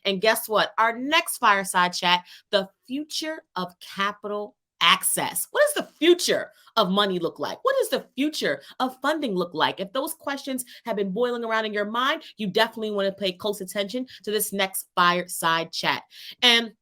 And guess what? Our next fireside chat, the future of capital access. What does the future of money look like? What does the future of funding look like? If those questions have been boiling around in your mind, you definitely want to pay close attention to this next fireside chat. And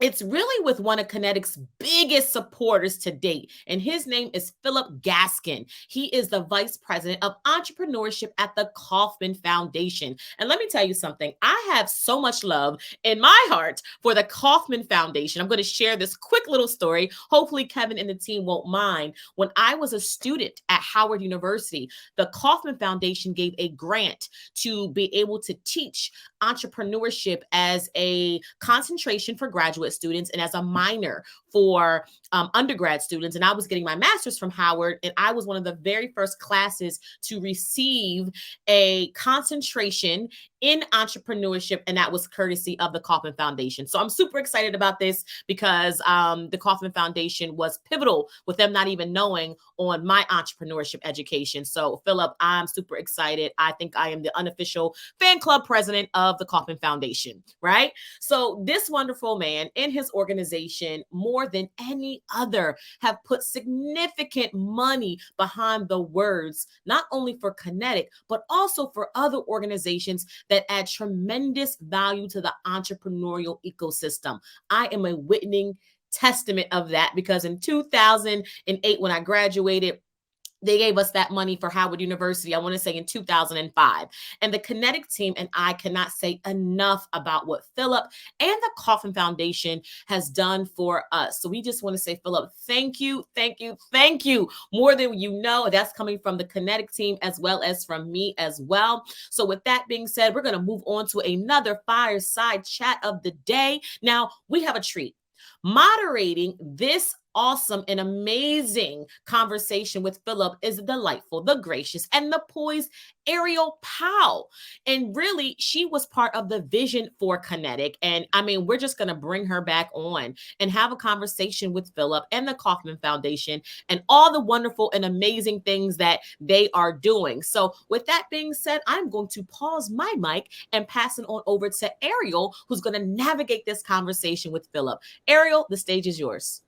it's really with one of KINETIC's biggest supporters to date, and his name is Philip Gaskin. He is the Vice President of Entrepreneurship at the Kaufman Foundation. And let me tell you something, I have so much love in my heart for the Kaufman Foundation. I'm going to share this quick little story. Hopefully, Kevin and the team won't mind. When I was a student at Howard University, the Kaufman Foundation gave a grant to be able to teach entrepreneurship as a concentration for graduate students and as a minor for undergrad students. And I was getting my master's from Howard, and I was one of the very first classes to receive a concentration in entrepreneurship, and that was courtesy of the Kaufman Foundation. So I'm super excited about this because the Kaufman Foundation was pivotal with them not even knowing on my entrepreneurship education. So Philip, I'm super excited. I think I am the unofficial fan club president of the Kaufman Foundation, right? So this wonderful man and his organization, more than any other, have put significant money behind the words, not only for KINETIC, but also for other organizations that add tremendous value to the entrepreneurial ecosystem. I am a witnessing testament of that because in 2008, when I graduated, they gave us that money for Howard University, I want to say in 2005. And the KINETIC team and I cannot say enough about what Philip and the Kaufman Foundation has done for us. So we just want to say, Philip, thank you, thank you, thank you. More than you know, that's coming from the KINETIC team as well as from me as well. So with that being said, we're going to move on to another fireside chat of the day. Now, we have a treat. Moderating this awesome and amazing conversation with Philip is the delightful, the gracious, and the poised Ariel Powell. And really, she was part of the vision for KINETIC. And I mean, we're just going to bring her back on and have a conversation with Philip and the Kaufman Foundation and all the wonderful and amazing things that they are doing. So with that being said, I'm going to pause my mic and pass it on over to Ariel, who's going to navigate this conversation with Philip. Ariel, the stage is yours.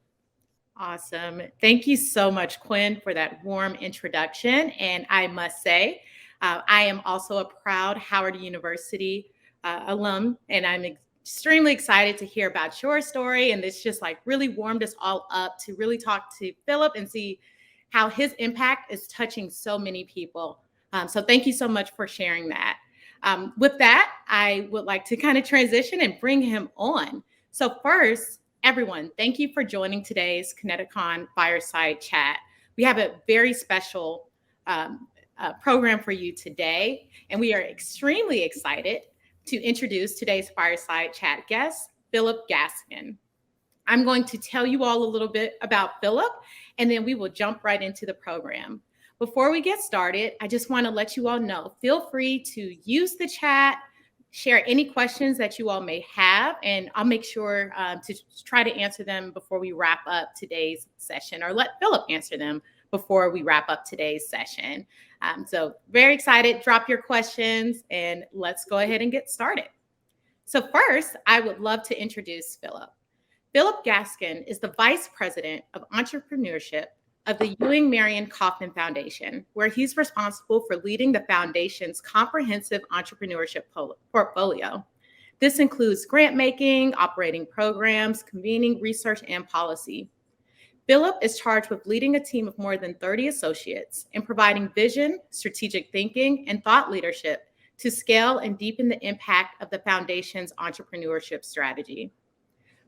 Awesome. Thank you so much, Quinn, for that warm introduction. And I must say, I am also a proud Howard University alum, and I'm extremely excited to hear about your story. And this just like really warmed us all up to really talk to Philip and see how his impact is touching so many people. So thank you so much for sharing that. With that, I would like to kind of transition and bring him on. So first, everyone, thank you for joining today's KINETIC-CON fireside chat. We have a very special program for you today, and we are extremely excited to introduce today's fireside chat guest, Philip Gaskin. I'm going to tell you all a little bit about Philip, and then we will jump right into the program. Before we get started, I just want to let you all know, feel free to use the chat, share any questions that you all may have, and I'll make sure to try to answer them before we wrap up today's session, or let Philip answer them before we wrap up today's session. So very excited, drop your questions, and let's go ahead and get started. So first, I would love to introduce Philip. Philip Gaskin is the Vice President of Entrepreneurship of the Ewing Marion Kaufman Foundation, where he's responsible for leading the foundation's comprehensive entrepreneurship portfolio. This includes grant making, operating programs, convening research, and policy. Philip is charged with leading a team of more than 30 associates and providing vision, strategic thinking, and thought leadership to scale and deepen the impact of the foundation's entrepreneurship strategy.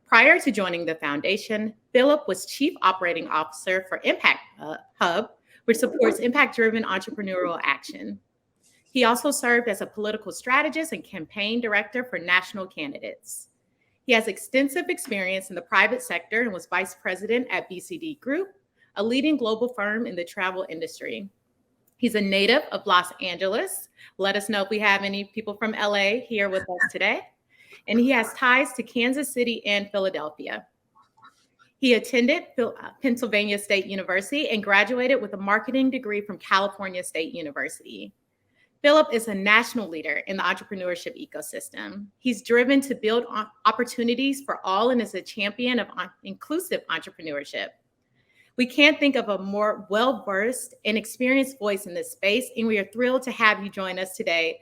Prior to joining the foundation, Philip was Chief Operating Officer for Impact Hub, which supports impact-driven entrepreneurial action. He also served as a political strategist and campaign director for national candidates. He has extensive experience in the private sector and was vice president at BCD Group, a leading global firm in the travel industry. He's a native of Los Angeles. Let us know if we have any people from LA here with us today. And he has ties to Kansas City and Philadelphia. He attended Pennsylvania State University and graduated with a marketing degree from California State University. Philip is a national leader in the entrepreneurship ecosystem. He's driven to build opportunities for all and is a champion of inclusive entrepreneurship. We can't think of a more well-versed and experienced voice in this space, and we are thrilled to have you join us today,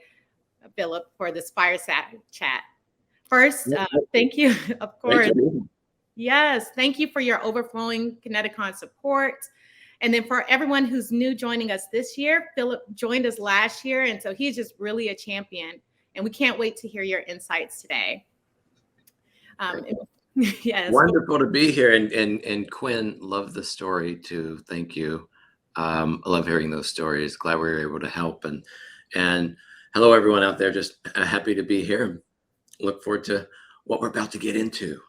Philip, for this fireside chat. First, thank you, of course. Yes, thank you for your overflowing KINETIC-CON support. And then for everyone who's new joining us this year, Philip joined us last year, and so he's just really a champion. And we can't wait to hear your insights today. Yes. Wonderful to be here. And Quinn, love the story too. Thank you. I love hearing those stories. Glad we were able to help. And hello, everyone out there. Just happy to be here. Look forward to what we're about to get into.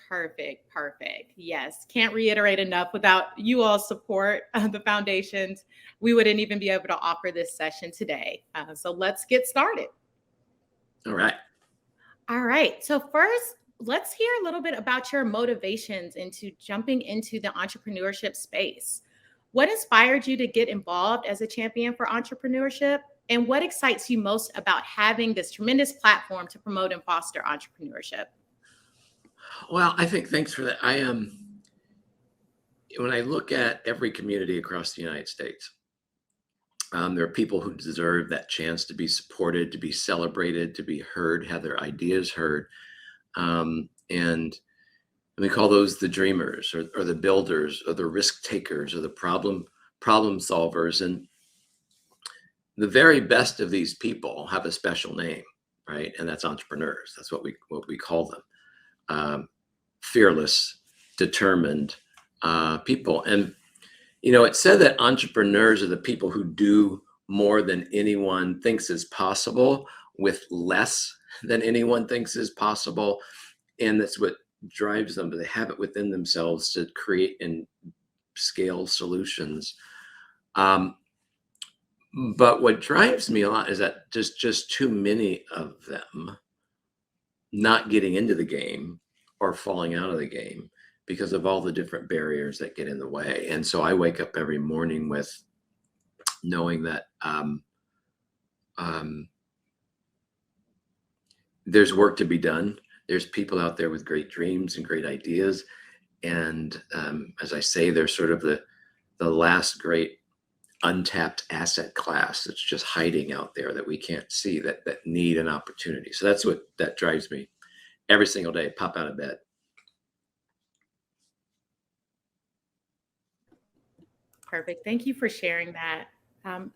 Perfect. Perfect. Yes. Can't reiterate enough. Without you all's support, the foundations, we wouldn't even be able to offer this session today. So let's get started. All right. All right. So first, let's hear a little bit about your motivations into jumping into the entrepreneurship space. What inspired you to get involved as a champion for entrepreneurship? And what excites you most about having this tremendous platform to promote and foster entrepreneurship? Well, I think thanks for that. When I look at every community across the United States, there are people who deserve that chance to be supported, to be celebrated, to be heard, have their ideas heard. And we call those the dreamers or the builders or the risk takers or the problem solvers. And the very best of these people have a special name, right? And that's entrepreneurs. That's what we call them. Fearless, determined people. And, you know, it's said that entrepreneurs are the people who do more than anyone thinks is possible with less than anyone thinks is possible. And that's what drives them. They have it within themselves to create and scale solutions. But what drives me a lot is that just too many of them not getting into the game or falling out of the game because of all the different barriers that get in the way. And so I wake up every morning with knowing that there's work to be done. There's people out there with great dreams and great ideas. And as I say, they're sort of the last great untapped asset class that's just hiding out there that we can't see, that need an opportunity. So that's what that drives me every single day. Pop out of bed. Perfect. Thank you for sharing that.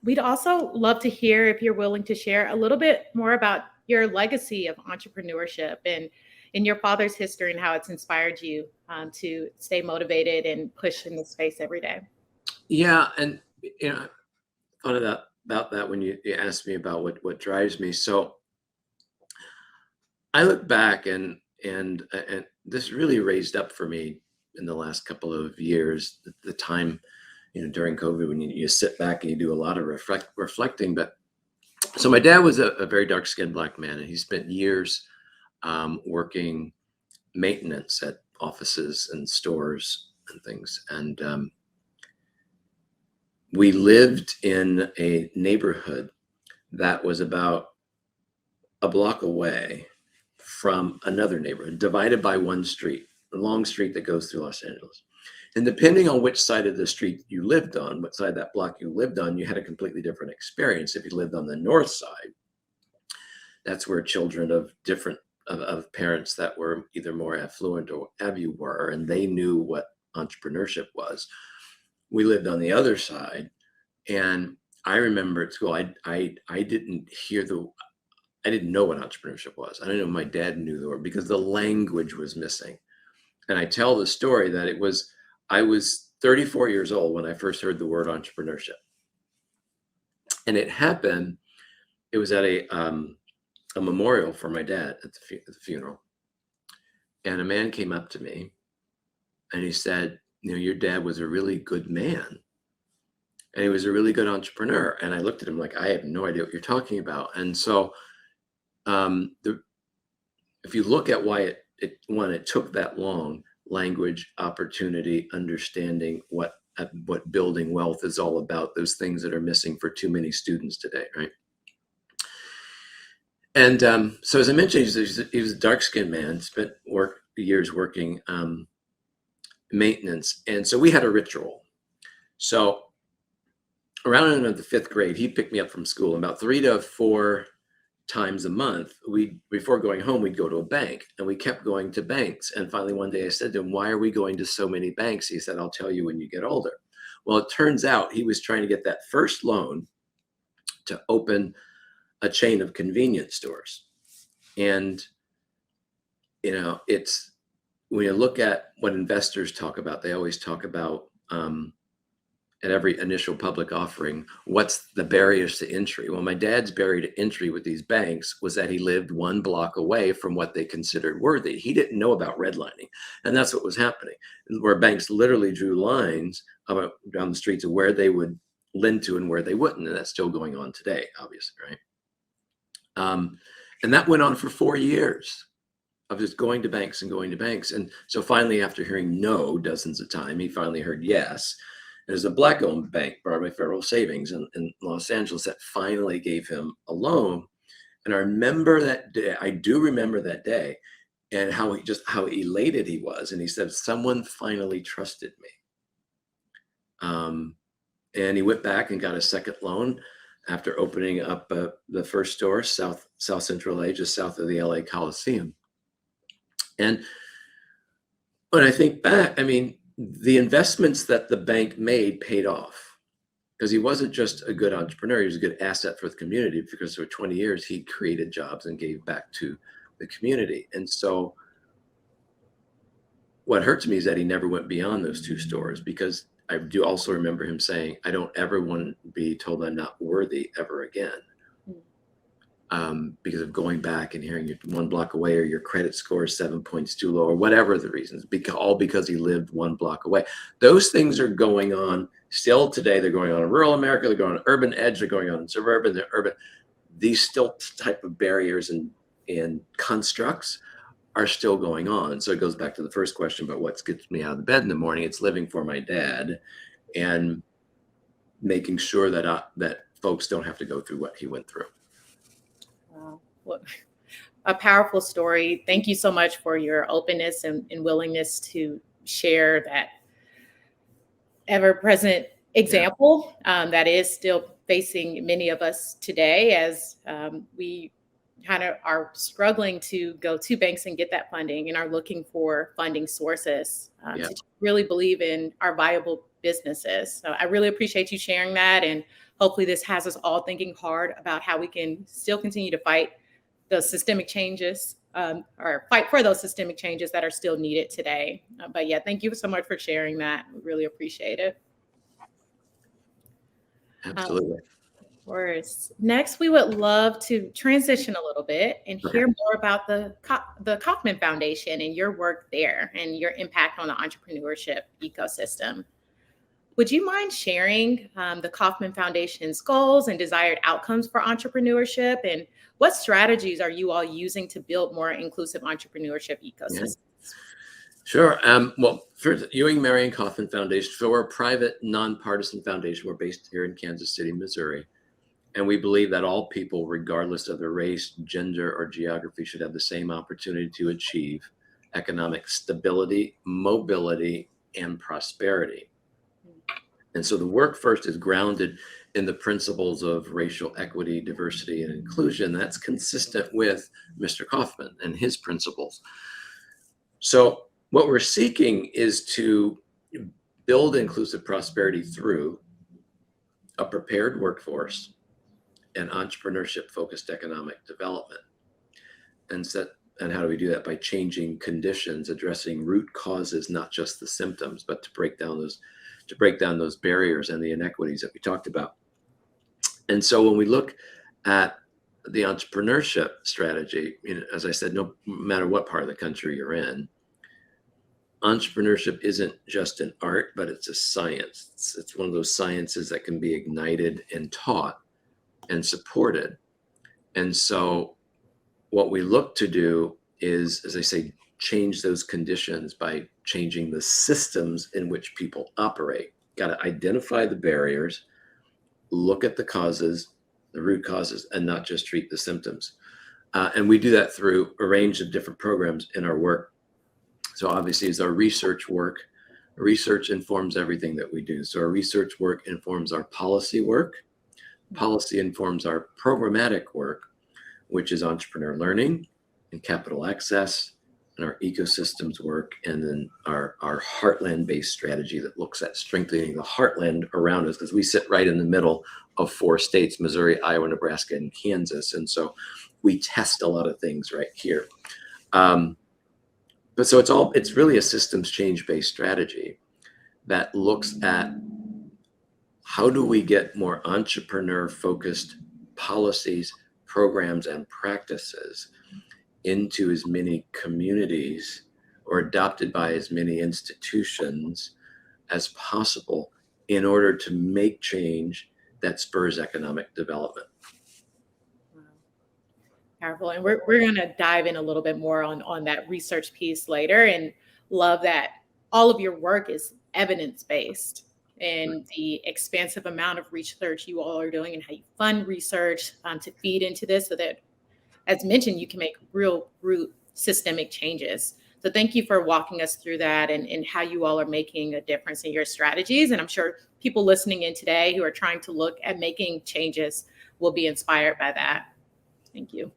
We'd also love to hear, if you're willing to share a little bit more about your legacy of entrepreneurship and in your father's history and how it's inspired you to stay motivated and push in this space every day. Yeah. And, you know, I thought about that when you asked me about what drives me. So I look back and this really raised up for me in the last couple of years, the time, you know, during COVID, when you sit back and you do a lot of reflecting. But so my dad was a very dark-skinned Black man, and he spent years working maintenance at offices and stores and things. And we lived in a neighborhood that was about a block away from another neighborhood, divided by one street, a long street that goes through Los Angeles. And depending on which side of the street you lived on, what side of that block you lived on, you had a completely different experience. If you lived on the north side, that's where children of different of parents that were either more affluent or what have you were, and they knew what entrepreneurship was. We lived on the other side, and I remember at school, I didn't know what entrepreneurship was. I didn't know my dad knew the word because the language was missing. And I tell the story that I was 34 years old when I first heard the word entrepreneurship. And it happened, it was at a memorial for my dad at the funeral. And a man came up to me and he said, you know, your dad was a really good man. And he was a really good entrepreneur. And I looked at him like, I have no idea what you're talking about. And so if you look at why it took that long, language, opportunity, understanding what at what building wealth is all about, those things that are missing for too many students today, right? And so as I mentioned, he was a dark-skinned man, spent years working maintenance. And so we had a ritual. So around in the 5th grade, he'd pick me up from school. About 3 to 4 times a month, before going home, we'd go to a bank, and we kept going to banks. And finally, one day I said to him, "Why are we going to so many banks?" He said, "I'll tell you when you get older." Well, it turns out he was trying to get that first loan to open a chain of convenience stores. And, it's, when you look at what investors talk about, they always talk about, at every initial public offering, what's the barriers to entry? Well, my dad's barrier to entry with these banks was that he lived 1 block away from what they considered worthy. He didn't know about redlining. And that's what was happening, where banks literally drew lines down the streets of where they would lend to and where they wouldn't. And that's still going on today, obviously, right? And that went on for 4 years of just going to banks and going to banks. And so finally, after hearing no dozens of times, he finally heard yes. There's a Black-owned bank, Broadway Federal Savings in Los Angeles, that finally gave him a loan. And I remember that day. I do remember that day, and how elated he was. And he said, "Someone finally trusted me." And he went back and got a second loan after opening up the first store, South Central LA, just south of the LA Coliseum. And when I think back, I mean, the investments that the bank made paid off, because he wasn't just a good entrepreneur, he was a good asset for the community, because for 20 years he created jobs and gave back to the community. And so what hurts me is that he never went beyond those 2 stores, because I do also remember him saying, "I don't ever want to be told I'm not worthy ever again." Because of going back and hearing you're 1 block away, or your credit score is 7 points too low, or whatever the reasons, all because he lived 1 block away. Those things are going on still today. They're going on in rural America. They're going on urban edge. They're going on in suburban. They're urban. These still type of barriers and constructs are still going on. So it goes back to the first question about what gets me out of bed in the morning. It's living for my dad and making sure that folks don't have to go through what he went through. Well, a powerful story. Thank you so much for your openness and willingness to share that ever-present example that is still facing many of us today, as we kind of are struggling to go to banks and get that funding, and are looking for funding sources to really believe in our viable businesses. So I really appreciate you sharing that. And hopefully this has us all thinking hard about how we can still continue to fight the systemic changes, or fight for those systemic changes that are still needed today. But yeah, thank you so much for sharing that. We really appreciate it. Absolutely. Of course. Next, we would love to transition a little bit and hear more about the Kaufman Foundation and your work there and your impact on the entrepreneurship ecosystem. Would you mind sharing the Kaufman Foundation's goals and desired outcomes for entrepreneurship, and what strategies are you all using to build more inclusive entrepreneurship ecosystems? Sure. Well, first, Ewing Marion Kaufman Foundation. So we're a private, nonpartisan foundation. We're based here in Kansas City, Missouri. And we believe that all people, regardless of their race, gender, or geography, should have the same opportunity to achieve economic stability, mobility, and prosperity. And so the work first is grounded in the principles of racial equity, diversity, and inclusion. That's consistent with Mr. Kaufman and his principles. So what we're seeking is to build inclusive prosperity through a prepared workforce and entrepreneurship-focused economic development. And how do we do that? By changing conditions, addressing root causes, not just the symptoms, but to break down those barriers and the inequities that we talked about. And so when we look at the entrepreneurship strategy, as I said, no matter what part of the country you're in, entrepreneurship isn't just an art, but it's a science. It's one of those sciences that can be ignited and taught and supported. And so what we look to do is, as I say, change those conditions by changing the systems in which people operate. Got to identify the barriers, look at the causes, the root causes, and not just treat the symptoms. And we do that through a range of different programs in our work. So obviously, it's our research work. Research informs everything that we do. So our research work informs our policy work. Policy informs our programmatic work, which is entrepreneur learning and capital access, and our ecosystems work, and then our heartland-based strategy that looks at strengthening the heartland around us, because we sit right in the middle of 4 states, Missouri, Iowa, Nebraska, and Kansas. And so we test a lot of things right here. But so it's really a systems change-based strategy that looks at how do we get more entrepreneur-focused policies, programs, and practices into as many communities or adopted by as many institutions as possible in order to make change that spurs economic development. Powerful. And we're going to dive in a little bit more on that research piece later, and love that all of your work is evidence-based and the expansive amount of research you all are doing and how you fund research to feed into this so that, as mentioned, you can make real root systemic changes. So thank you for walking us through that and how you all are making a difference in your strategies. And I'm sure people listening in today who are trying to look at making changes will be inspired by that. Thank you.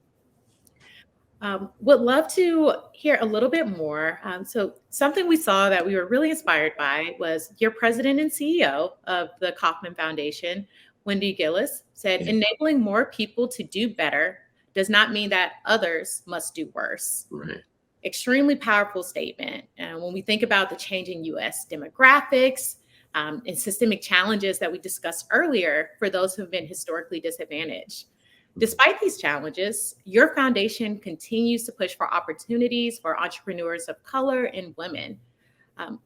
Would love to hear a little bit more. So something we saw that we were really inspired by was your president and CEO of the Kaufman Foundation, Wendy Gillis, said, enabling more people to do better does not mean that others must do worse. Right. Extremely powerful statement. And when we think about the changing US demographics and systemic challenges that we discussed earlier for those who've been historically disadvantaged. Despite these challenges, your foundation continues to push for opportunities for entrepreneurs of color and women. Can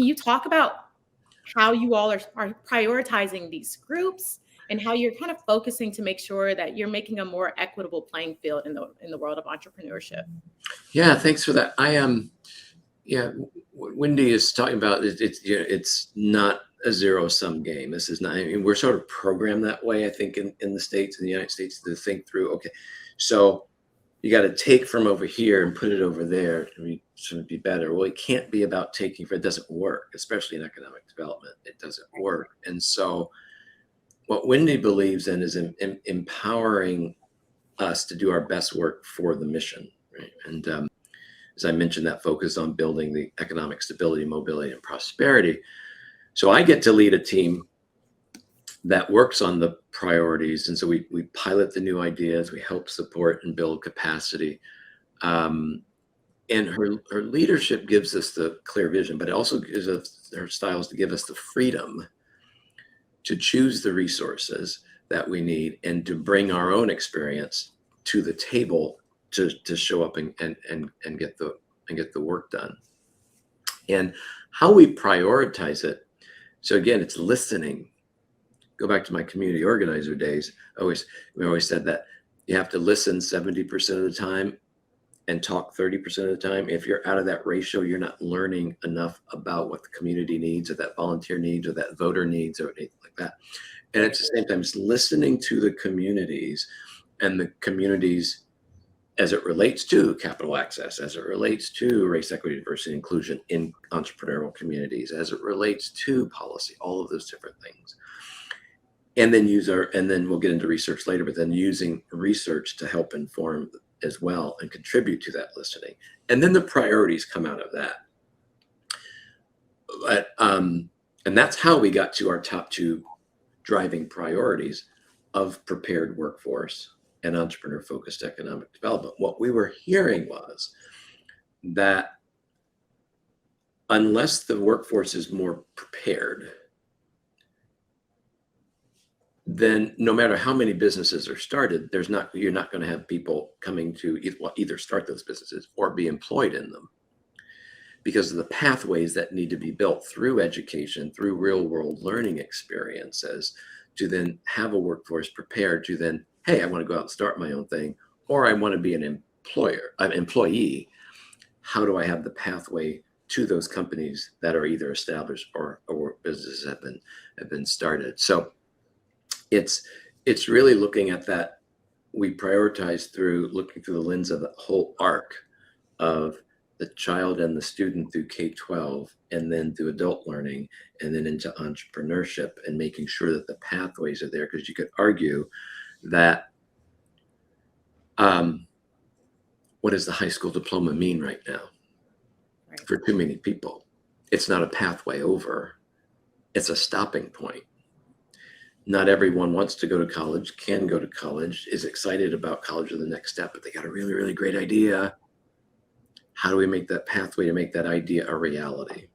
you talk about how you all are prioritizing these groups and how you're kind of focusing to make sure that you're making a more equitable playing field in the world of entrepreneurship? Yeah, thanks for that. Wendy is talking about it's not a zero-sum game. This is not, I mean, we're sort of programmed that way, I think, in the States, in the United States, to think through, okay, so you got to take from over here and put it over there to be better. Well, it can't be about taking it doesn't work, especially in economic development. It doesn't work. And so what Wendy believes in is empowering us to do our best work for the mission, right? And as I mentioned, that focus on building the economic stability, mobility, and prosperity. So I get to lead a team that works on the priorities. And so we pilot the new ideas, we help support and build capacity. And her leadership gives us the clear vision, but it also gives us, her styles to give us the freedom to choose the resources that we need and to bring our own experience to the table to show up and get the work done. And how we prioritize it. So again, it's listening. Go back to my community organizer days. We always said that you have to listen 70% of the time and talk 30% of the time. If you're out of that ratio, you're not learning enough about what the community needs or that volunteer needs or that voter needs or anything like that. And at the same time, it's listening to the communities and the communities as it relates to capital access, as it relates to race, equity, diversity, inclusion in entrepreneurial communities, as it relates to policy, all of those different things. And then and then we'll get into research later, but then using research to help inform as well and contribute to that listening. And then the priorities come out of that. But, and that's how we got to our top 2 driving priorities of prepared workforce and entrepreneur-focused economic development. What we were hearing was that unless the workforce is more prepared, then no matter how many businesses are started, you're not going to have people coming to either start those businesses or be employed in them, because of the pathways that need to be built through education, through real-world learning experiences, to then have a workforce prepared to then, hey, I want to go out and start my own thing, or I want to be an employee. How do I have the pathway to those companies that are either established or businesses have been started. So it's really looking at that. We prioritize through looking through the lens of the whole arc of the child and the student through K-12, and then through adult learning, and then into entrepreneurship, and making sure that the pathways are there. Because you could argue that what does the high school diploma mean right now? Right. For too many people, it's not a pathway over, it's a stopping point. Not everyone wants to go to college, can go to college, is excited about college or the next step, but they got a really, really great idea. How do we make that pathway to make that idea a reality?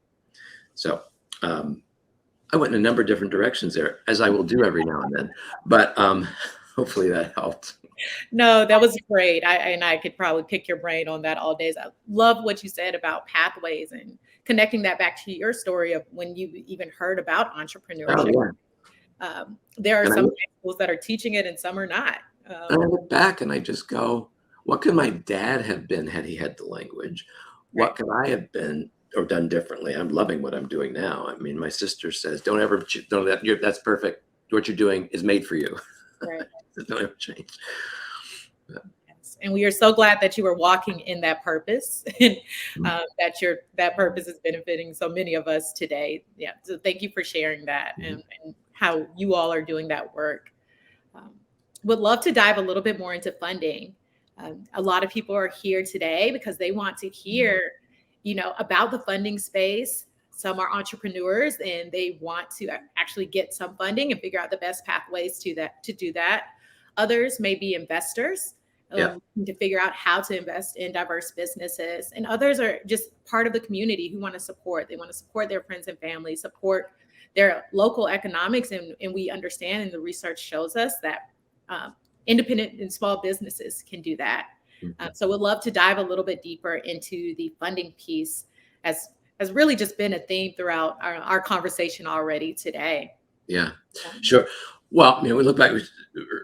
So I went in a number of different directions there, as I will do every now and then, but hopefully that helped. No, that was great. I could probably pick your brain on that all days. I love what you said about pathways and connecting that back to your story of when you even heard about entrepreneurship. Oh, yeah. There are And some schools that are teaching it and some are not. And I look back and I just go, what could my dad have been had he had the language? What Right. could I have been or done differently? I'm loving what I'm doing now. I mean, my sister says, don't that's perfect. What you're doing is made for you. Right. Don't ever change. Yes. And we are so glad that you are walking in that purpose and that purpose is benefiting so many of us today. Yeah. So thank you for sharing that and how you all are doing that work. Would love to dive a little bit more into funding. A lot of people are here today because they want to hear, about the funding space. Some are entrepreneurs and they want to actually get some funding and figure out the best pathways to do that. Others may be investors to figure out how to invest in diverse businesses. And others are just part of the community who want to support. They want to support their friends and family, support their local economics. And we understand, and the research shows us that independent and small businesses can do that. So we'd love to dive a little bit deeper into the funding piece, as has really just been a theme throughout our conversation already today. Yeah, sure. Well, we look back at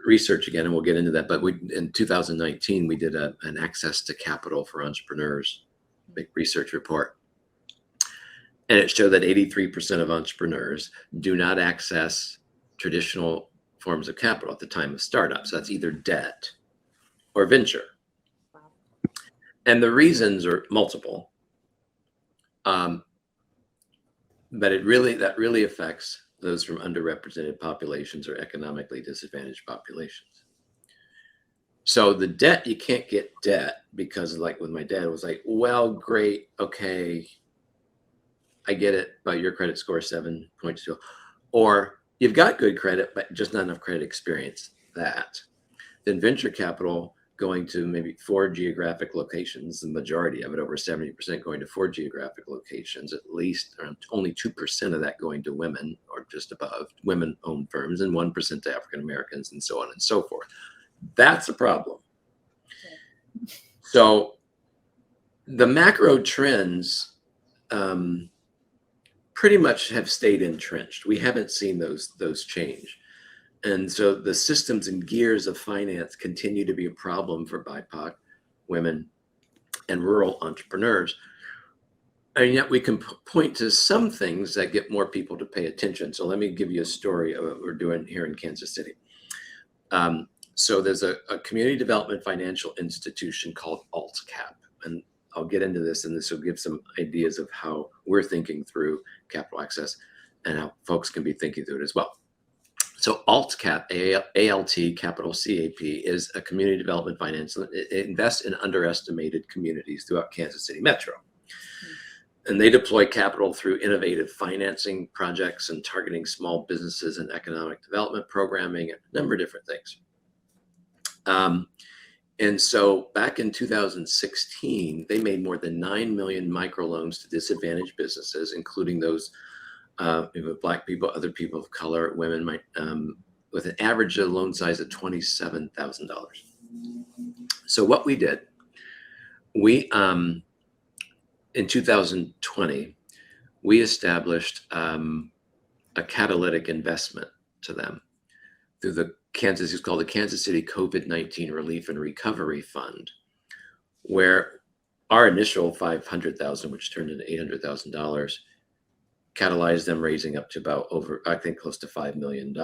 research again, and we'll get into that. But in 2019, we did an access to capital for entrepreneurs big research report. And it showed that 83% of entrepreneurs do not access traditional forms of capital at the time of startup. So that's either debt or venture. Wow. And the reasons are multiple. But that really affects those from underrepresented populations or economically disadvantaged populations. So the debt, you can't get debt because, like with my dad, it was like, well, great, okay, I get it, but your credit score is 7.2. Or you've got good credit, but just not enough credit experience. That. Then venture capital going to maybe 4 geographic locations, the majority of it, over 70% going to 4 geographic locations, at least around only 2% of that going to women or just above women-owned firms, and 1% to African Americans, and so on and so forth. That's a problem. Okay. So the macro trends pretty much have stayed entrenched. We haven't seen those change. And so the systems and gears of finance continue to be a problem for BIPOC women and rural entrepreneurs. And yet we can point to some things that get more people to pay attention. So let me give you a story of what we're doing here in Kansas City. So there's a community development financial institution called AltCap. And I'll get into this, and this will give some ideas of how we're thinking through capital access and how folks can be thinking through it as well. So AltCap, A-L-T, capital C-A-P, is a community development finance. It invests in underestimated communities throughout Kansas City Metro. And they deploy capital through innovative financing projects and targeting small businesses and economic development programming, and a number of different things. And so back in 2016, they made more than 9 million microloans to disadvantaged businesses, including those Black people, other people of color, women, with an average loan size of $27,000. So what we did, in 2020, we established a catalytic investment to them through it's called the Kansas City COVID-19 Relief and Recovery Fund, where our initial 500,000, which turned into $800,000, catalyzed them raising up to about I think close to $5 million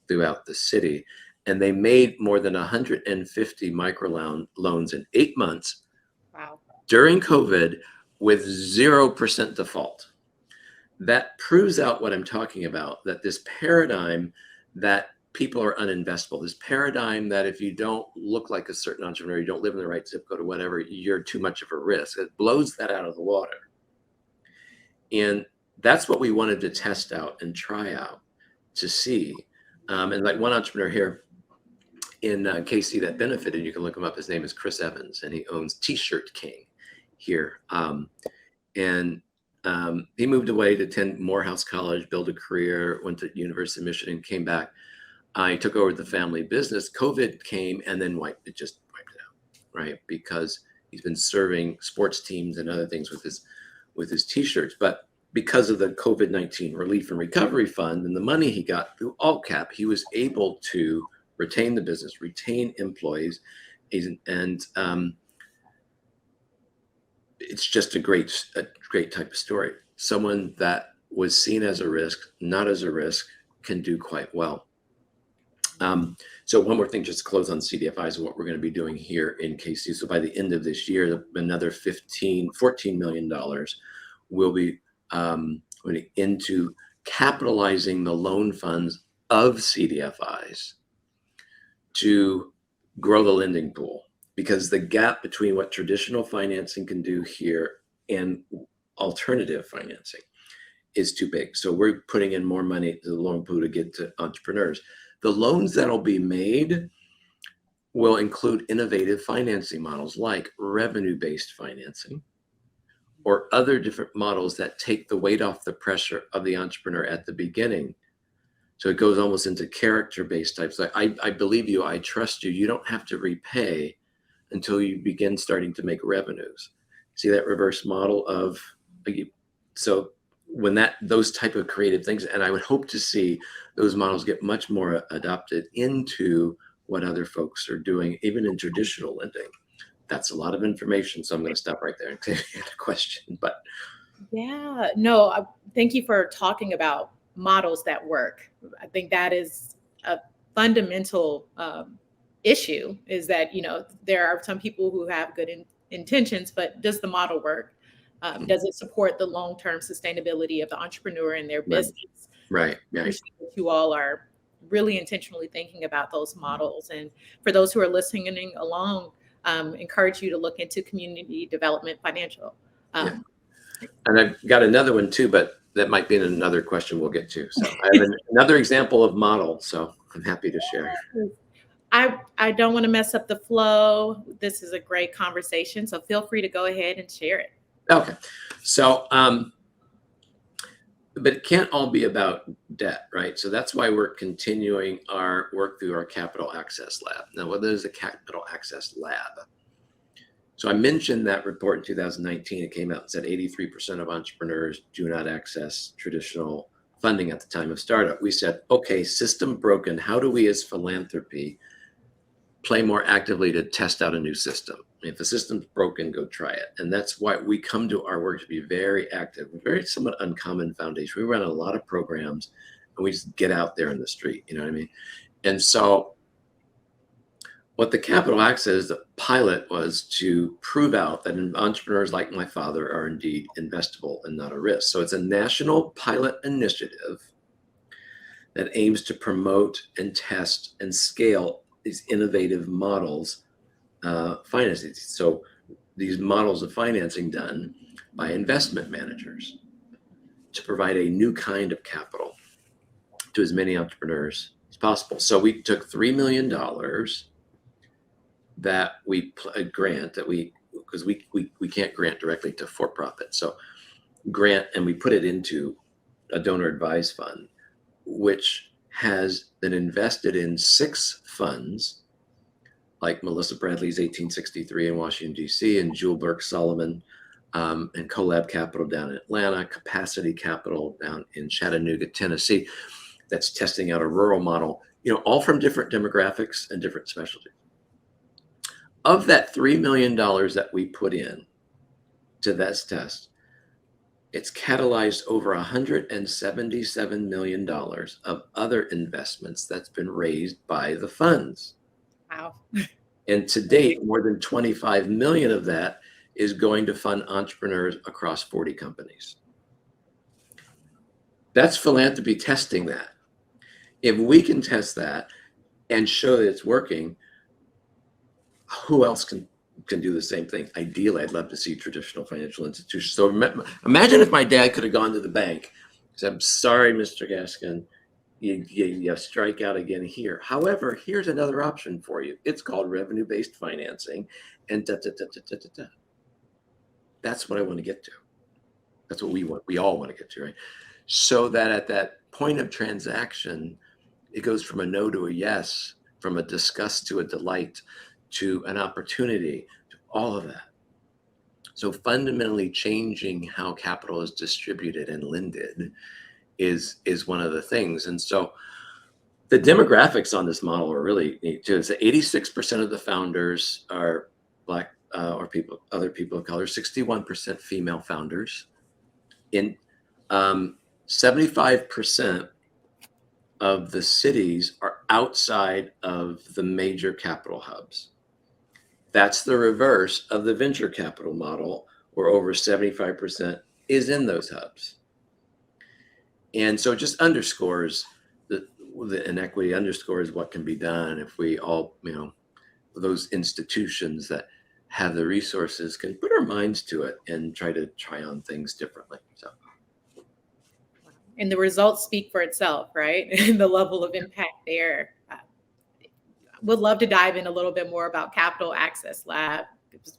throughout the city. And they made more than 150 micro loans in 8 months. Wow. During COVID with 0% default. That proves out what I'm talking about, that this paradigm that people are uninvestable, this paradigm that if you don't look like a certain entrepreneur, you don't live in the right zip code or whatever, you're too much of a risk. It blows that out of the water. And that's what we wanted to test out and try out to see. And like one entrepreneur here in KC that benefited, you can look him up. His name is Chris Evans, and he owns T-Shirt King here. He moved away to attend Morehouse College, build a career, went to University of Michigan, came back. He took over the family business. COVID came and then it just wiped it out, right? Because he's been serving sports teams and other things with his T-shirts. But because of the COVID-19 Relief and Recovery Fund and the money he got through AllCap, he was able to retain the business, retain employees, and it's just a great type of story. Someone that was seen as a risk, not as a risk, can do quite well. So one more thing, just to close on CDFIs, what we're going to be doing here in KC. So by the end of this year, another $14 million will be going into capitalizing the loan funds of CDFIs to grow the lending pool, because the gap between what traditional financing can do here and alternative financing is too big. So we're putting in more money to the loan pool to get to entrepreneurs. The loans that'll be made will include innovative financing models like revenue-based financing or other different models that take the weight off the pressure of the entrepreneur at the beginning. So it goes almost into character-based types. Like, I believe you, I trust you. You don't have to repay until you begin starting to make revenues. See that reverse model of, so when those type of creative things, and I would hope to see those models get much more adopted into what other folks are doing, even in traditional lending. That's a lot of information, so I'm going to stop right there and take a question. But yeah, no, thank you for talking about models that work. I think that is a fundamental issue, is that, there are some people who have good intentions, but does the model work? Does it support the long-term sustainability of the entrepreneur and their business? Right. You all are really intentionally thinking about those models. And for those who are listening along, encourage you to look into community development financial. And I've got another one too, but that might be in another question we'll get to. So I have another example of model, so I'm happy to share. I don't want to mess up the flow. This is a great conversation, so feel free to go ahead and share it. Okay. So, but it can't all be about debt, right? So that's why we're continuing our work through our Capital Access Lab. Now, what is a Capital Access Lab? So I mentioned that report in 2019. It came out and said 83% of entrepreneurs do not access traditional funding at the time of startup. We said, okay, system broken. How do we as philanthropy play more actively to test out a new system? If the system's broken, go try it. And that's why we come to our work to be very active, very somewhat uncommon foundation. We run a lot of programs and we just get out there in the street, you know what I mean? And so what the Capital Access pilot was to prove out that entrepreneurs like my father are indeed investable and not a risk. So it's a national pilot initiative that aims to promote and test and scale these innovative models, financing. So these models of financing done by investment managers to provide a new kind of capital to as many entrepreneurs as possible. So we took $3 million that we grant, that because we can't grant directly to for-profit. So grant, and we put it into a donor advised fund, which has been invested in 6 funds, like Melissa Bradley's 1863 in Washington, D.C., and Jewel Burke Solomon, and Collab Capital down in Atlanta, Capacity Capital down in Chattanooga, Tennessee, that's testing out a rural model, all from different demographics and different specialties. Of that $3 million that we put in to this test, it's catalyzed over $177 million of other investments that's been raised by the funds. Wow. And to date, more than 25 million of that is going to fund entrepreneurs across 40 companies. That's philanthropy testing that. If we can test that and show that it's working, who else can do the same thing? Ideally, I'd love to see traditional financial institutions. So imagine if my dad could have gone to the bank and said, I'm sorry, Mr. Gaskin, you strike out again here. However, here's another option for you. It's called revenue-based financing, and da, da, da, da, da, da, da. That's what I want to get to. That's what we want. We all want to get to, right? So that at that point of transaction, it goes from a no to a yes, from a disgust to a delight, to an opportunity, to all of that. So fundamentally changing how capital is distributed and lended is one of the things. And so the demographics on this model are really neat too. So 86% of the founders are Black or other people of color, 61% female founders. In 75% of the cities are outside of the major capital hubs. That's the reverse of the venture capital model, where over 75% is in those hubs. And so it just underscores the inequity, underscores what can be done if we all, those institutions that have the resources can put our minds to it and try on things differently. So. And the results speak for itself, right? And the level of impact there. Would love to dive in a little bit more about Capital Access Lab.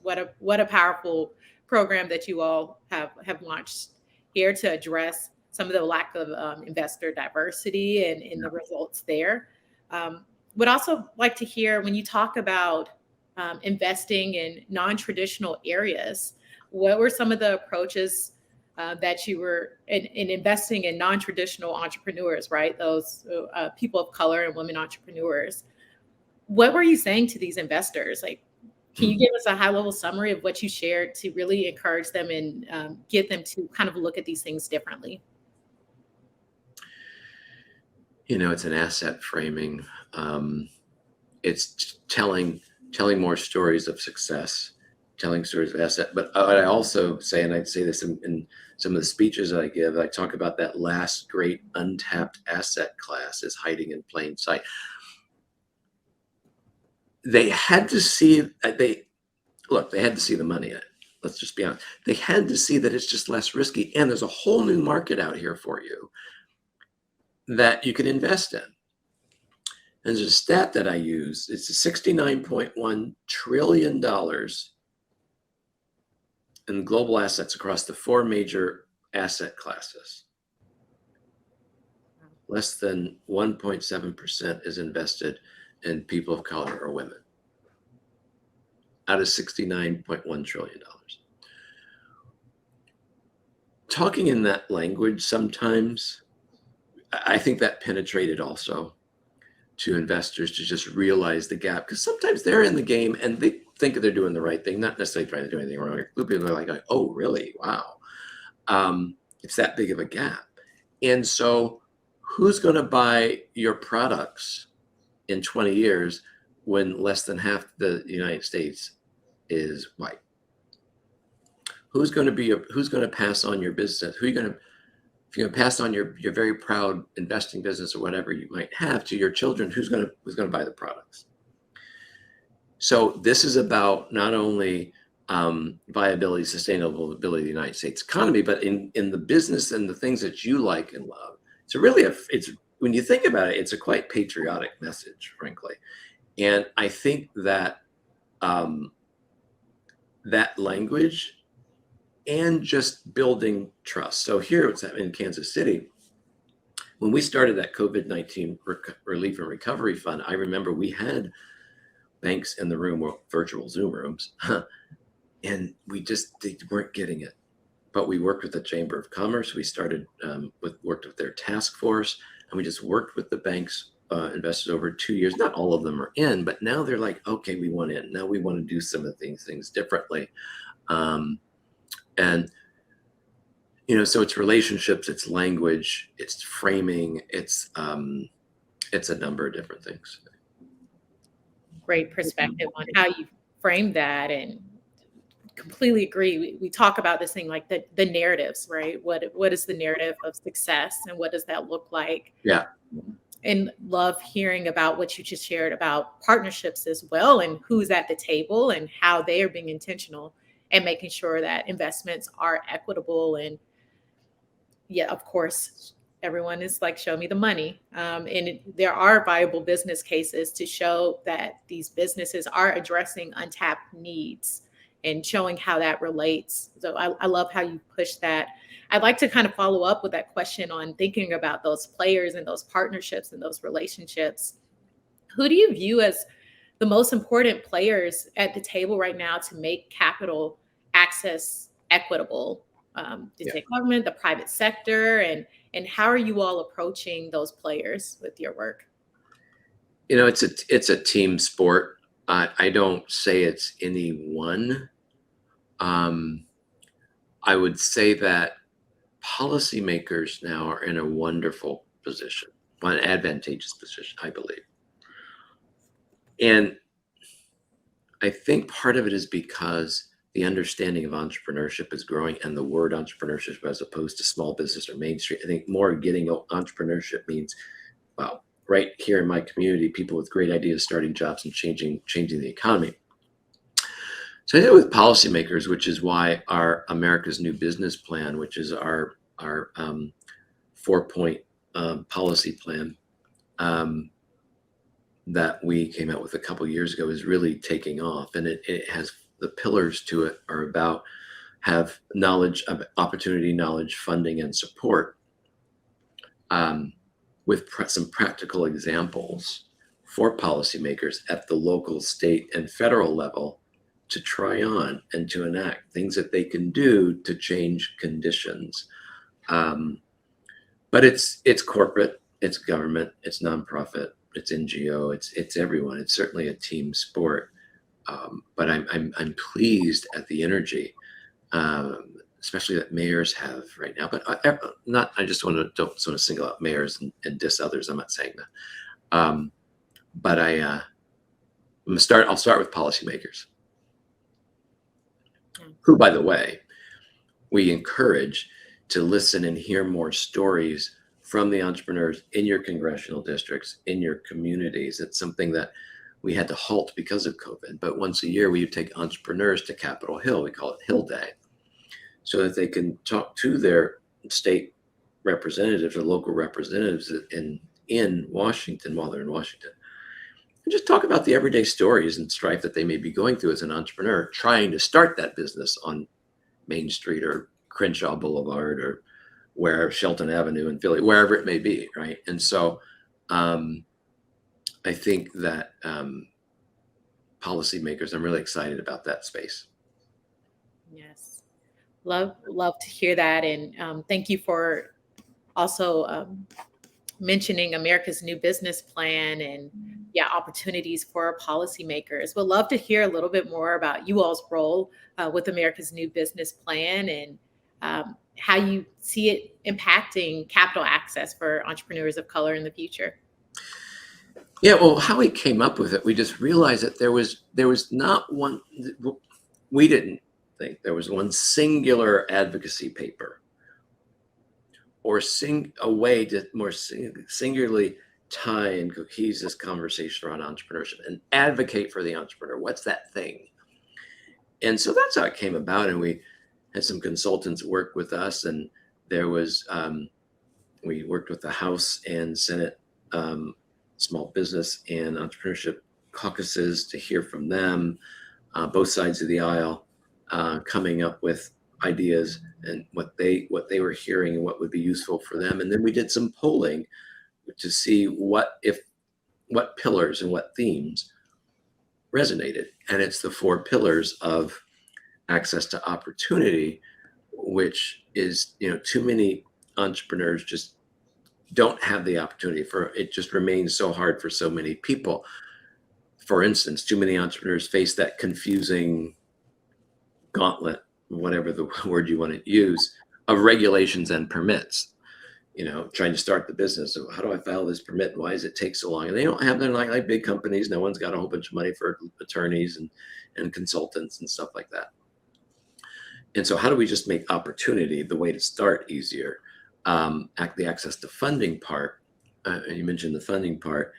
What a powerful program that you all have launched here to address some of the lack of investor diversity and in the results there. Would also like to hear, when you talk about investing in non-traditional areas, what were some of the approaches that you were in investing in non-traditional entrepreneurs, right? Those people of color and women entrepreneurs. What were you saying to these investors? Like, can you give us a high-level summary of what you shared to really encourage them and get them to kind of look at these things differently? It's an asset framing. It's telling more stories of success, telling stories of asset. But I also say, and I'd say this in some of the speeches that I give, I talk about that last great untapped asset class is hiding in plain sight. They had to see they had to see the money in it. Let's just be honest. They had to see that it's just less risky, and there's a whole new market out here for you that you can invest in. And there's a stat that I use. It's $69.1 trillion in global assets across the four major asset classes. Less than 1.7% is invested in people of color or women out of $69.1 trillion. Talking in that language sometimes, I think that penetrated also to investors to just realize the gap, because sometimes they're in the game and they think they're doing the right thing, not necessarily trying to do anything wrong. People are like, oh, really? Wow. It's that big of a gap. And so who's going to buy your products in 20 years when less than half the United States is white? Who's going to pass on your business? If you're going to pass on your very proud investing business or whatever you might have to your children, who's going to buy the products? So this is about not only viability, sustainability of the United States economy, but in the business and the things that you like and love. So really, it's when you think about it, it's a quite patriotic message, frankly. And I think that that language and just building trust. So here it's in Kansas City. When we started that COVID-19 relief and recovery fund, I remember we had banks in the room, or virtual Zoom rooms, and they weren't getting it. But we worked with the Chamber of Commerce. We started worked with their task force, and we just worked with the banks investors over 2 years. Not all of them are in, but now they're like, okay, we want in. Now we want to do some of these things differently. And, so it's relationships, it's language, it's framing, it's a number of different things. Great perspective on how you frame that, and completely agree. We talk about this thing like the narratives, right? What is the narrative of success, and what does that look like? Yeah. And love hearing about what you just shared about partnerships as well, and who's at the table and how they are being intentional and making sure that investments are equitable. And yeah, of course, everyone is like, show me the money. There are viable business cases to show that these businesses are addressing untapped needs and showing how that relates. So I love how you push that. I'd like to kind of follow up with that question on thinking about those players and those partnerships and those relationships. Who do you view as the most important players at the table right now to make capital access equitable? Is it government, the private sector, and how are you all approaching those players with your work? It's a team sport. I don't say it's any one. I would say that policymakers now are in a wonderful position, an advantageous position, I believe. And I think part of it is because the understanding of entrepreneurship is growing, and the word entrepreneurship, as opposed to small business or Main Street, I think more getting entrepreneurship means, well, right here in my community, people with great ideas starting jobs and changing the economy. So I think with policymakers, which is why our America's New Business Plan, which is our 4-point policy plan that we came out with a couple years ago, is really taking off. And it has, the pillars to it are about have knowledge, opportunity, knowledge, funding, and support, with some practical examples for policymakers at the local, state, and federal level to try on and to enact things that they can do to change conditions. But it's corporate, it's government, it's nonprofit, it's NGO, it's everyone. It's certainly a team sport. But I'm pleased at the energy, especially that mayors have right now. But I just don't want to single out mayors and diss others. I'm not saying that. But I'll start with policymakers, who, by the way, we encourage to listen and hear more stories from the entrepreneurs in your congressional districts, in your communities. It's something that we had to halt because of COVID. But once a year, we would take entrepreneurs to Capitol Hill. We call it Hill Day, so that they can talk to their state representatives or local representatives in Washington while they're in Washington, and just talk about the everyday stories and strife that they may be going through as an entrepreneur trying to start that business on Main Street or Crenshaw Boulevard or where Shelton Avenue in Philly, wherever it may be, right? And so I think that policymakers, I'm really excited about that space. Yes, love to hear that, and thank you for also mentioning America's New Business Plan and opportunities for policymakers. We'd love to hear a little bit more about you all's role with America's New Business Plan and how you see it impacting capital access for entrepreneurs of color in the future. Yeah, well, how we came up with it, we just realized that there was not one. We didn't think there was one singular advocacy paper or a way to more singularly tie and cohese this conversation around entrepreneurship and advocate for the entrepreneur. What's that thing? And so that's how it came about. And we had some consultants work with us, and there was we worked with the House and Senate small business and entrepreneurship caucuses to hear from them, both sides of the aisle, coming up with ideas and what they were hearing and what would be useful for them. And then we did some polling to see what pillars and what themes resonated. And it's the 4 pillars of access to opportunity, which is, too many entrepreneurs just don't have the opportunity for it. Just remains so hard for so many people. For instance, too many entrepreneurs face that confusing gauntlet, whatever the word you want to use, of regulations and permits. Trying to start the business. So how do I file this permit? Why does it take so long? And they don't have them like big companies. No one's got a whole bunch of money for attorneys and consultants and stuff like that. And so how do we just make opportunity, the way to start, easier? The access to funding part, and you mentioned the funding part,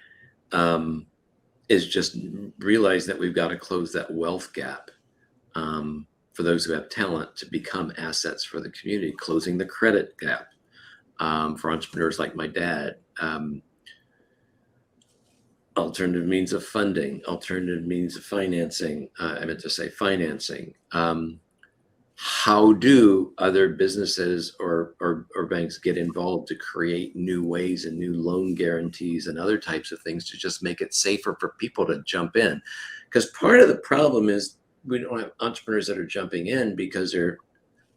is just realize that we've got to close that wealth gap for those who have talent to become assets for the community, closing the credit gap for entrepreneurs like my dad. Alternative means of funding, alternative means of financing. I meant to say financing. How do other businesses or banks get involved to create new ways and new loan guarantees and other types of things to just make it safer for people to jump in? Because part of the problem is we don't have entrepreneurs that are jumping in because they're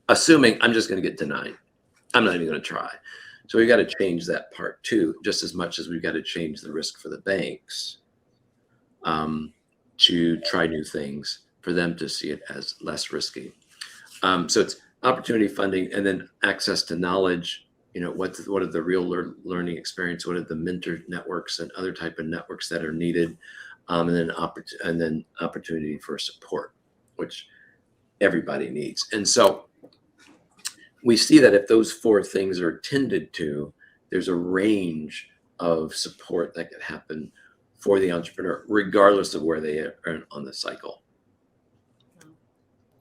assuming I'm just going to get denied. I'm not even going to try. So we got to change that part too, just as much as we've got to change the risk for the banks to try new things, for them to see it as less risky. So it's opportunity funding, and then access to knowledge. What are the real learning experience? What are the mentor networks and other type of networks that are needed? And then opportunity for support, which everybody needs. And so we see that if those four things are tended to, there's a range of support that could happen for the entrepreneur, regardless of where they are on the cycle.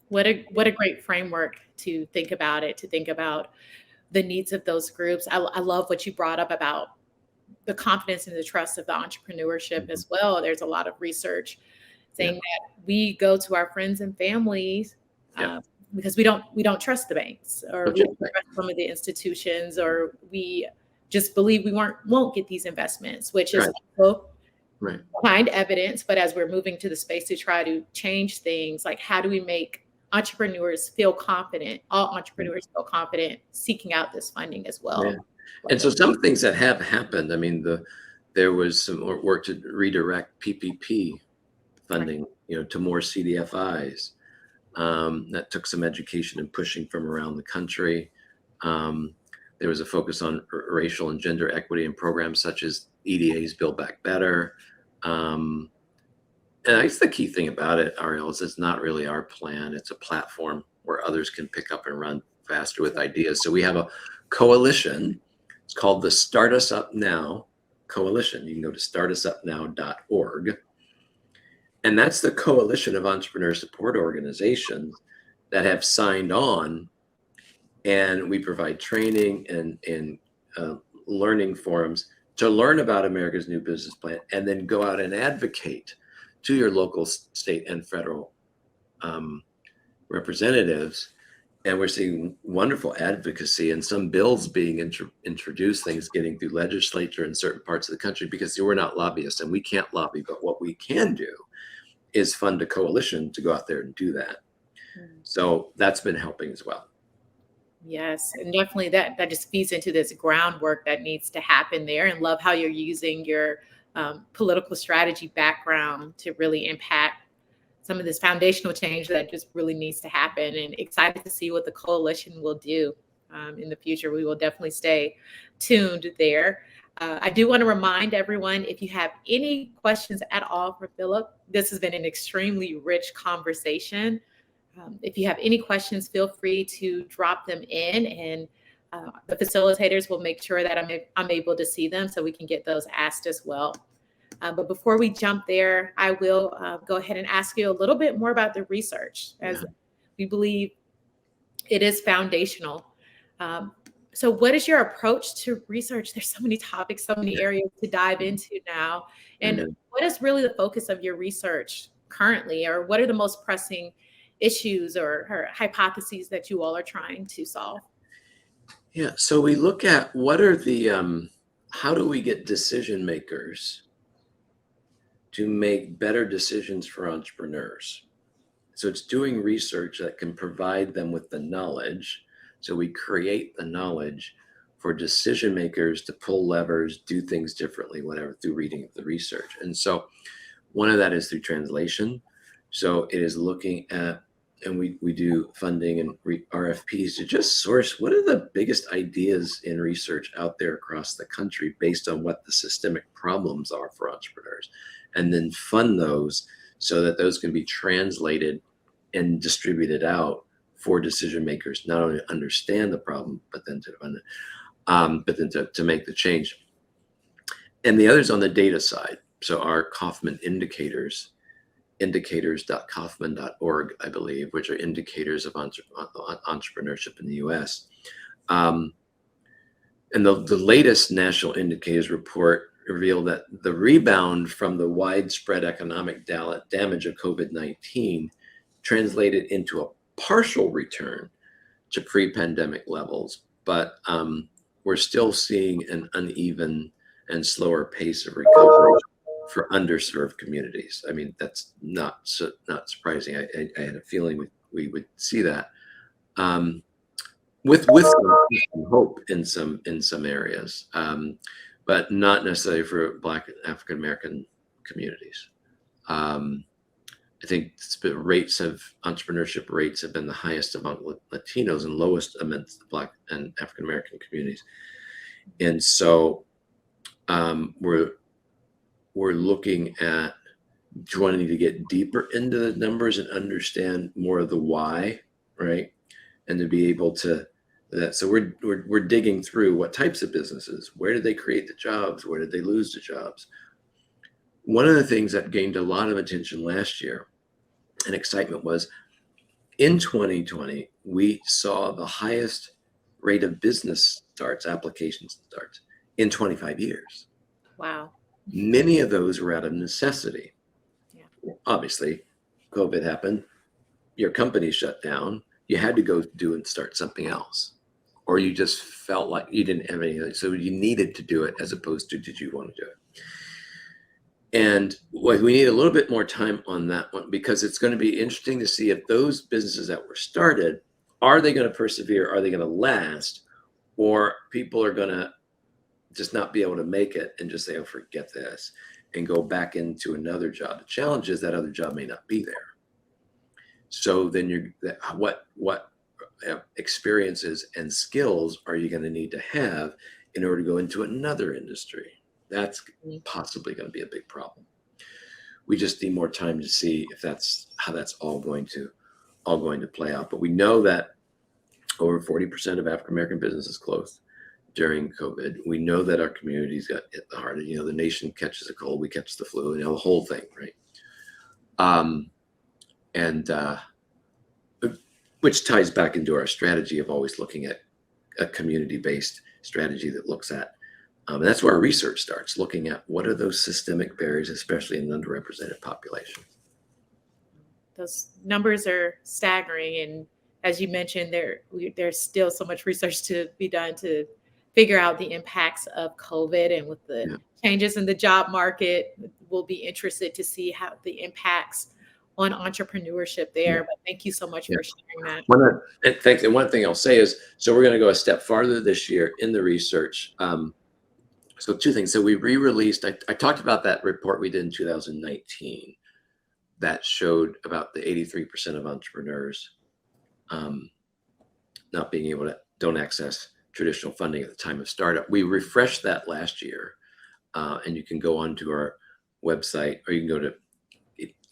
What a great framework to think about it, to think about the needs of those groups. I love what you brought up about the confidence and the trust of the entrepreneurship as well. There's a lot of research saying that we go to our friends and families because we don't trust the banks, or we don't trust some of the institutions, or we just believe we won't get these investments, which is also behind evidence. But as we're moving to the space to try to change things, like how do we make entrepreneurs feel confident, all entrepreneurs feel confident seeking out this funding as well? Yeah. And so some things that have happened, I mean, there was some work to redirect PPP funding, to more CDFIs. That took some education and pushing from around the country. There was a focus on racial and gender equity in programs such as EDA's Build Back Better. And I guess the key thing about it, Ariel, is it's not really our plan. It's a platform where others can pick up and run faster with ideas. So we have a coalition. It's called the Start Us Up Now Coalition. You can go to startusupnow.org. And that's the coalition of entrepreneur support organizations that have signed on. And we provide training and learning forums to learn about America's New Business Plan, and then go out and advocate to your local, state, and federal representatives. And we're seeing wonderful advocacy and some bills being introduced, things getting through legislature in certain parts of the country, because we're not lobbyists and we can't lobby. But what we can do is fund a coalition to go out there and do that. So that's been helping as well. Yes, and definitely that just feeds into this groundwork that needs to happen there. And love how you're using your political strategy background to really impact some of this foundational change that just really needs to happen. And excited to see what the coalition will do in the future. We will definitely stay tuned there. I do want to remind everyone, if you have any questions at all for Philip, this has been an extremely rich conversation. If you have any questions, feel free to drop them in, and the facilitators will make sure that I'm able to see them so we can get those asked as well. But before we jump there, I will go ahead and ask you a little bit more about the research, as we believe it is foundational. So what is your approach to research? There's so many topics, so many areas to dive into now. And what is really the focus of your research currently, or what are the most pressing issues or hypotheses that you all are trying to solve? Yeah, so we look at what are the, how do we get decision makers to make better decisions for entrepreneurs? So it's doing research that can provide them with the knowledge. So we create the knowledge. for decision makers to pull levers, do things differently, whatever, through reading of the research. And so one of that is through translation. So it is looking at, and we do funding and RFPs to just source what are the biggest ideas in research out there across the country based on what the systemic problems are for entrepreneurs, and then fund those so that those can be translated and distributed out for decision makers, not only to understand the problem, but then to make the change. And the others on the data side. So our Kaufman indicators, indicators.kaufman.org, I believe, which are indicators of entrepreneurship in the US. And the latest national indicators report revealed that the rebound from the widespread economic damage of COVID-19 translated into a partial return to pre-pandemic levels, but we're still seeing an uneven and slower pace of recovery for underserved communities. I mean, that's not surprising. I had a feeling we would see that, with some hope in some areas, but not necessarily for Black and African American communities. I think entrepreneurship rates have been the highest among Latinos and lowest amongst the Black and African American communities. And so we're looking at wanting to get deeper into the numbers and understand more of the why, right? And to be able to that. So we're digging through what types of businesses, where did they create the jobs, where did they lose the jobs? One of the things that gained a lot of attention last year and excitement was in 2020, we saw the highest rate of business starts, application starts in 25 years. Wow. Many of those were out of necessity. Yeah. Obviously, COVID happened, your company shut down, you had to go do and start something else, or you just felt like you didn't have anything, so you needed to do it as opposed to did you want to do it? And we need a little bit more time on that one, because it's going to be interesting to see if those businesses that were started, are they going to persevere? Are they going to last? Or people are going to just not be able to make it and just say, oh, forget this, and go back into another job. The challenge is that other job may not be there. So then what experiences and skills are you going to need to have in order to go into another industry? That's possibly going to be a big problem. We just need more time to see if that's how that's all going to play out. But we know that over 40% of African American businesses closed during COVID. We know that our communities got hit the hardest. The nation catches a cold, we catch the flu, the whole thing, right? Which ties back into our strategy of always looking at a community-based strategy that looks at, and that's where our research starts, looking at what are those systemic barriers, especially in underrepresented populations. Those numbers are staggering, and as you mentioned, there's still so much research to be done to figure out the impacts of COVID, and with the changes in the job market, we'll be interested to see how the impacts on entrepreneurship there. But thank you so much for sharing that. Thanks. And one thing I'll say is, so we're going to go a step farther this year in the research. So two things. So we re-released, I talked about that report we did in 2019 that showed about the 83% of entrepreneurs not being able to, don't access traditional funding at the time of startup. We refreshed that last year, and you can go onto our website, or you can go to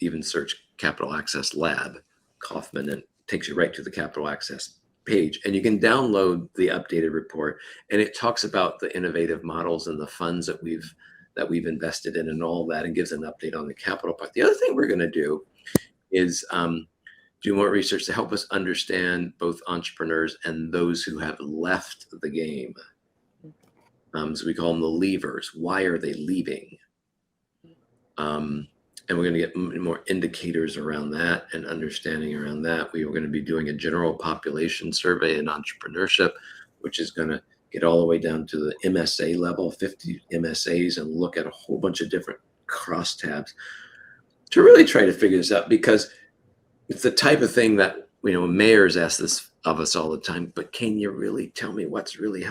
even search Capital Access Lab, Kaufman, and it takes you right to the Capital Access page, and you can download the updated report, and it talks about the innovative models and the funds that we've invested in and all that, and gives an update on the capital part. The other thing we're going to do is do more research to help us understand both entrepreneurs and those who have left the game. So we call them the leavers. Why are they leaving? And we're going to get more indicators around that and understanding around that. We were going to be doing a general population survey in entrepreneurship, which is going to get all the way down to the MSA level, 50 MSAs, and look at a whole bunch of different crosstabs to really try to figure this out, because it's the type of thing that, mayors ask this of us all the time, but can you really tell me what's really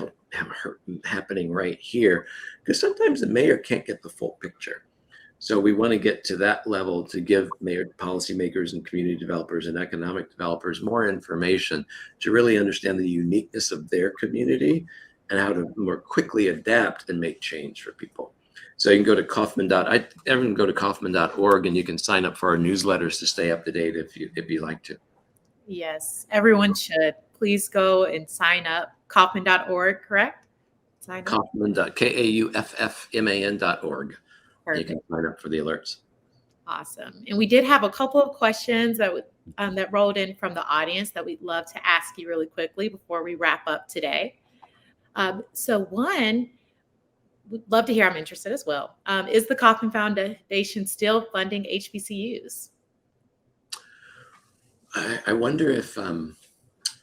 happening right here, because sometimes the mayor can't get the full picture. So we want to get to that level to give mayor, policymakers and community developers and economic developers more information to really understand the uniqueness of their community and how to more quickly adapt and make change for people. So you can go to everyone go to Kaufman.org, and you can sign up for our newsletters to stay up to date if you like to. Yes, everyone should. Please go and sign up. Kaufman.org, correct? Sign up. Kauffman.org. You can sign up for the alerts. Awesome. And we did have a couple of questions that rolled in from the audience that we'd love to ask you really quickly before we wrap up today. So one, we'd love to hear, I'm interested as well. Is the Kaufman Foundation still funding HBCUs? I wonder if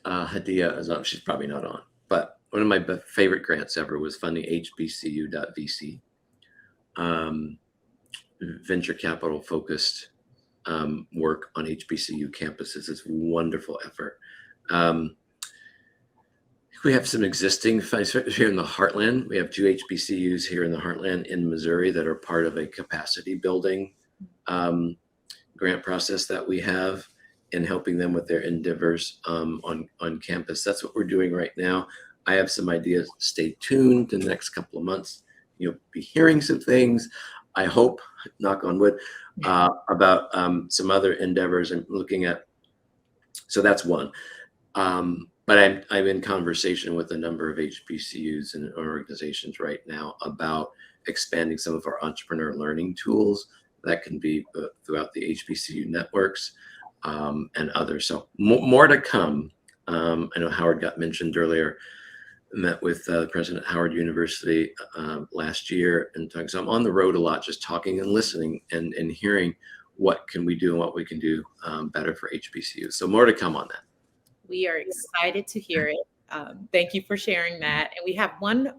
Hadia is on. She's probably not on. But one of my favorite grants ever was funding HBCU.VC. Venture capital focused work on HBCU campuses. It's a wonderful effort. We have some existing here in the Heartland. We have 2 HBCUs here in the Heartland in Missouri that are part of a capacity building grant process that we have in helping them with their endeavors on campus. That's what we're doing right now. I have some ideas. Stay tuned in the next couple of months. You'll be hearing some things, I hope, knock on wood, about some other endeavors I'm looking at. So that's one. But I'm in conversation with a number of HBCUs and organizations right now about expanding some of our entrepreneur learning tools that can be throughout the HBCU networks and others. So more to come. I know Howard got mentioned earlier. Met with President Howard University last year and talking. So I'm on the road a lot, just talking and listening and hearing what can we do and what we can do better for HBCUs. So more to come on that. We are excited to hear it. Thank you for sharing that. And we have one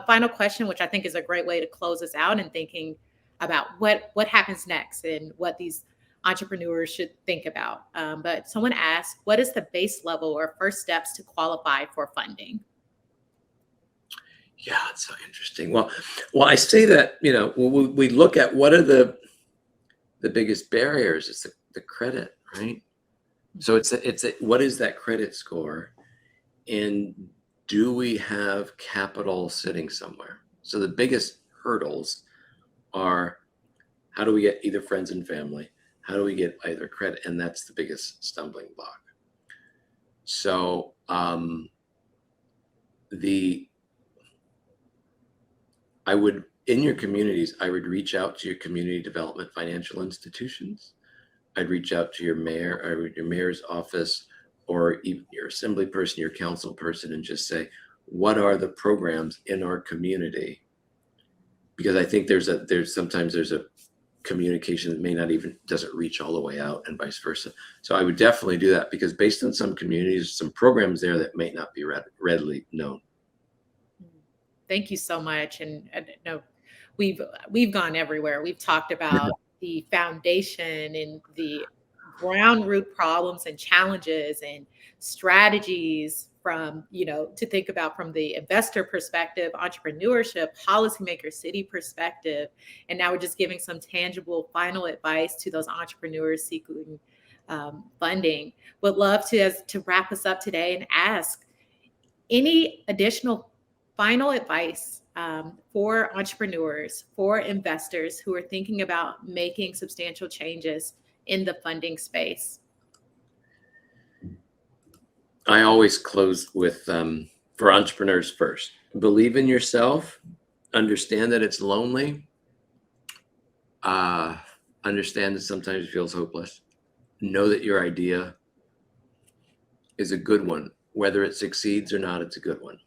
final question, which I think is a great way to close us out and thinking about what happens next and what these entrepreneurs should think about. But someone asked, what is the base level or first steps to qualify for funding? Yeah, it's so interesting. Well, I say that, we look at what are the biggest barriers. It's the credit, right? So it's what is that credit score, and do we have capital sitting somewhere? So the biggest hurdles are, how do we get either friends and family? How do we get either credit? And that's the biggest stumbling block. So in your communities, I would reach out to your community development financial institutions. I'd reach out to your mayor or your mayor's office, or even your assembly person, your council person, and just say, what are the programs in our community? Because I think sometimes there's a communication that may not even doesn't reach all the way out, and vice versa. So I would definitely do that, because based on some communities, some programs there that may not be readily known. Thank you so much. And we've gone everywhere. We've talked about the foundation and the ground root problems and challenges and strategies to think about from the investor perspective, entrepreneurship, policymaker, city perspective. And now we're just giving some tangible final advice to those entrepreneurs seeking funding. Would love to wrap us up today and ask any additional final advice for entrepreneurs, for investors who are thinking about making substantial changes in the funding space. I always close with, for entrepreneurs first, believe in yourself, understand that it's lonely, understand that sometimes it feels hopeless, know that your idea is a good one. Whether it succeeds or not, it's a good one.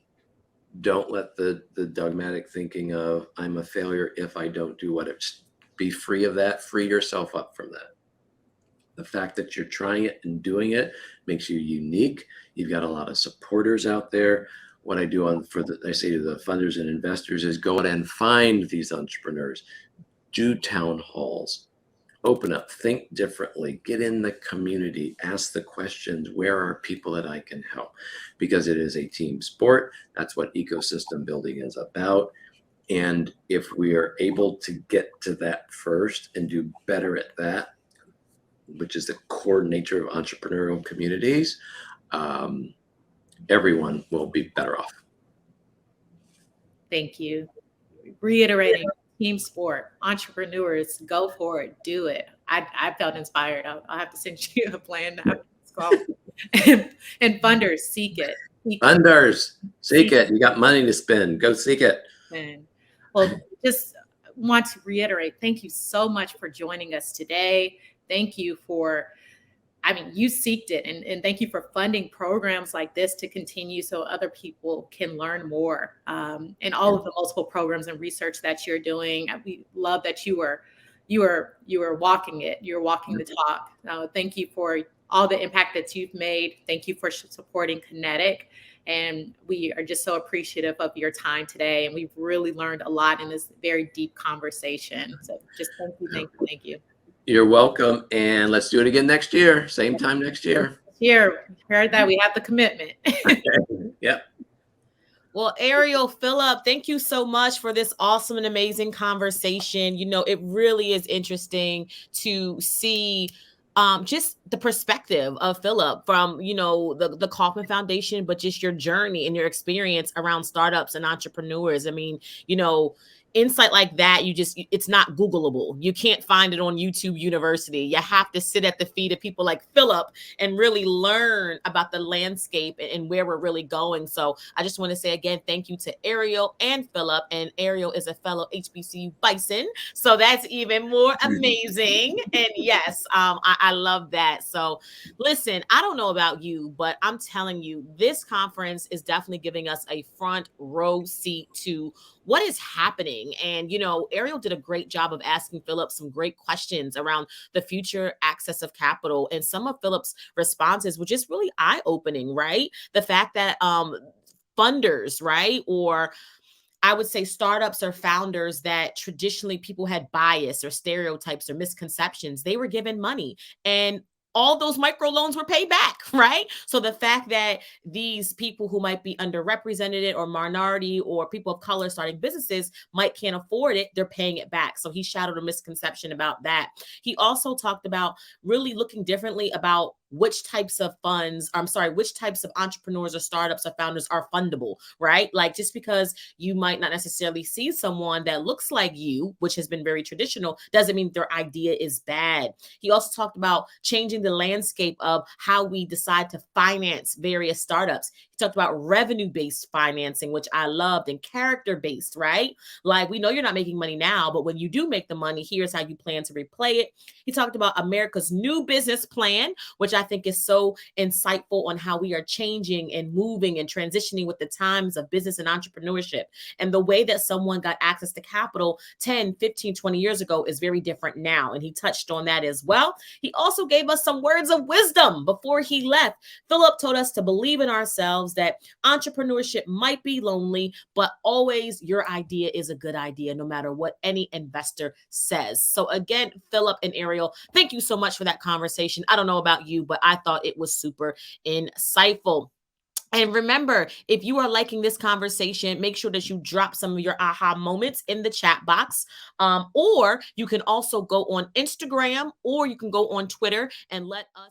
Don't let the dogmatic thinking of I'm a failure if I don't do what it's. Be free of that. Free yourself up from that. The fact that you're trying it and doing it makes you unique. You've got a lot of supporters out there. What I do I say to the funders and investors is go out and find these entrepreneurs, do town halls, Open up, think differently, get in the community, ask the questions, where are people that I can help? Because it is a team sport. That's what ecosystem building is about. And if we are able to get to that first and do better at that, which is the core nature of entrepreneurial communities, everyone will be better off. Thank you. Reiterating, team sport, entrepreneurs, go for it, do it. I felt inspired. I'll have to send you a plan after this call. And funders, seek it. Funders, seek it. You got money to spend. Go seek it. And well, just want to reiterate, thank you so much for joining us today. Thank you for, you seeked it, and thank you for funding programs like this to continue so other people can learn more, and all of the multiple programs and research that you're doing. We love that you are walking it. You're walking the talk. Thank you for all the impact that you've made. Thank you for supporting KINETIC. And we are just so appreciative of your time today. And we've really learned a lot in this very deep conversation. So just thank you. You're welcome. And let's do it again next year. Same time next year. Here, heard that. We have the commitment. Yep. Well, Ariel, Philip, thank you so much for this awesome and amazing conversation. It really is interesting to see just the perspective of Philip from, the Kaufman Foundation, but just your journey and your experience around startups and entrepreneurs. Insight like that, it's not Googleable. You can't find it on YouTube University. You have to sit at the feet of people like Philip and really learn about the landscape and where we're really going. So I just want to say again, thank you to Ariel and Philip. And Ariel is a fellow HBCU Bison. So that's even more amazing. And yes, I love that. So listen, I don't know about you, but I'm telling you, this conference is definitely giving us a front row seat to what is happening. And, Ariel did a great job of asking Philip some great questions around the future access of capital. And some of Philip's responses were just really eye-opening, right? The fact that funders, right? Or I would say startups or founders that traditionally people had bias or stereotypes or misconceptions, they were given money. And all those microloans were paid back, right? So the fact that these people who might be underrepresented or minority or people of color starting businesses can't afford it, they're paying it back. So he shadowed a misconception about that. He also talked about really looking differently about which types of entrepreneurs or startups or founders are fundable, right? Like just because you might not necessarily see someone that looks like you, which has been very traditional, doesn't mean their idea is bad. He also talked about changing the landscape of how we decide to finance various startups. He talked about revenue-based financing, which I loved, and character-based, right? Like we know you're not making money now, but when you do make the money, here's how you plan to replay it. He talked about America's new business plan, which I think is so insightful on how we are changing and moving and transitioning with the times of business and entrepreneurship. And the way that someone got access to capital 10, 15, 20 years ago is very different now. And he touched on that as well. He also gave us some words of wisdom before he left. Philip told us to believe in ourselves, that entrepreneurship might be lonely, but always your idea is a good idea, no matter what any investor says. So again, Philip and Ariel, thank you so much for that conversation. I don't know about you, but I thought it was super insightful. And remember, if you are liking this conversation, make sure that you drop some of your aha moments in the chat box. Or you can also go on Instagram, or you can go on Twitter and let us